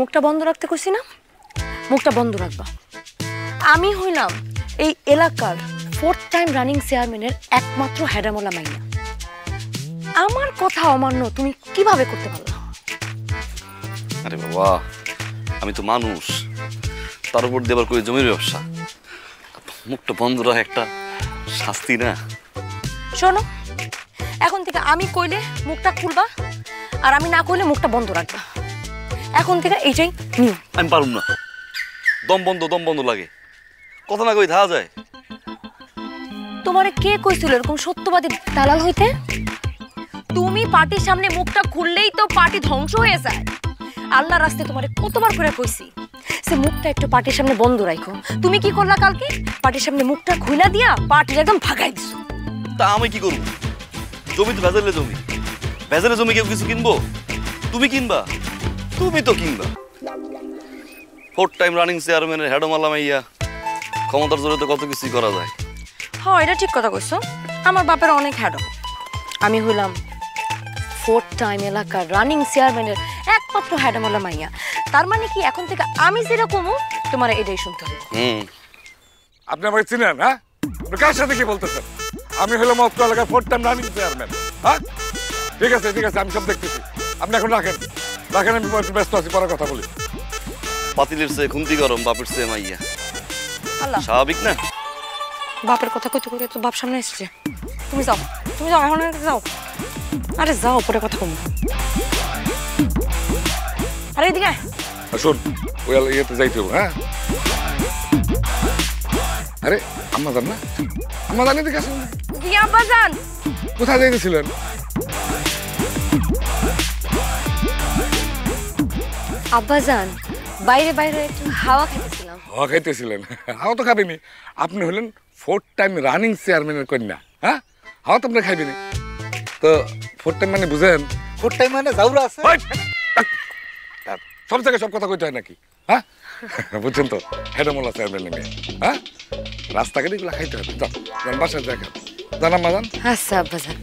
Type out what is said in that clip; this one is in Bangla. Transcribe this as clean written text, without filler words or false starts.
মুখটা বন্ধ রাখতে কইছি না, মুখটা বন্ধ রাখবা। আমি হইলাম এই এলাকার 4th টাইম রানিং চেয়ারম্যানের একমাত্র হেডামলা মাইয়া। আমার কথা অমান্য তুমি কিভাবে করতে পারলা? আরে বাবা, আমি তো মানুষ, তার উপর দেবার করে জমির ব্যবসা। মুখটা বন্ধ রাখা একটা শাস্তি না? শোনো, এখন থেকে আমি কইলে মুখটা খুলবা, আর আমি না কইলে মুখটা বন্ধ রাখবা। এখন থেকে এইটাই নিয়ম। আমি পারুম না, দম বন্ধ লাগে, কথা না কই থাকা যায়। তোমারে কে কইছিল এরকম সত্যবাদী দালাল হইতে? তুমি পার্টির সামনে মুখটা খুললেই তো পার্টি ধ্বংস হয়ে যায়। আল্লাহর রাস্তায় তোমারে কতবার করে কইছি সে মুখটা একটু পার্টির সামনে বন্ধ রাখো। তুমি কি করলা কালকে? পার্টির সামনে মুখটা খুইলা দিয়া পার্টির একদম ভাগাই দিছো। তা আমি কি করব? জমি তো ভেজালে জমি, ভেজালে জমি কেউ কিছু কিনবো? তুমি কিনবা, তুমি তো কিনবা। 4th টাইম রানিং চেয়ারম্যানের হেডমালা মাইয়া, ক্ষমতার জোরে তো কত কিছুই করা যায়। হ্যাঁ, এটা ঠিক কথা কইছো। আমার বাপের অনেক হেডম। আমি হইলাম 4th টাইম এলাকার রানিং চেয়ারম্যানের একমাত্র হেডমালা মাইয়া। তার মানে কি এখন থেকে আমি যেরকম তোমার এটাই শুনতে হবে? আপনি আমাকে চিনেন? হ্যাঁ, আপনি কার সাথে কি বলতেছেন? আমি হলাম মস্কো এলাকার 4th টাইম রানিং চেয়ারম্যান। হ্যাঁ, ঠিক আছে, আমি সব দেখতেছি। আপনি এখন রাখেন, আমি একটু ব্যস্ত আছি, পরে কথা বলি। পাতিলের চেয়ে খুন্তি গরম, বাপের চেয়ে মাইয়া। আল্লাহ, স্বাভাবিক না? বাপের কথা কইতে কইতে তো বাপ সামনে এসছে। তুমি যাও, এখন যাও। আরে যাও, পরে কথা বলবো। আরে এদিকে শোন, ওই ইয়েতে যাইতে হবে। হ্যাঁ, আরে আম্মা জান না, আম্মা জানি দিকে আসুন। জি আব্বা যান। কোথায় যাইতেছিলেন? আব্বা যান, বাইরে একটু হাওয়া খাইতেছিলাম। হাওয়া খাইতেছিলেন? হাওয়া তো খাবেনি, আপনি হলেন 4th টাইম রানিং চেয়ারম্যানের কন্যা। হ্যাঁ, হাওয়া তো আপনি খাইবেনি। তো 4th টাইম মানে বুঝেন? 4th টাইম মানে জাউরা আছে। সব জায়গায় সব কথা কইতে হয় নাকি? হ্যাঁ, বুঝছেন তো, হেডমলা চেয়ারম্যানের মেয়ে। হ্যাঁ, রাস্তাঘাটে এগুলো খাইতে হবে। যান বাসায় দেখা, জান আম্মা যান। আচ্ছা আব্বা যান।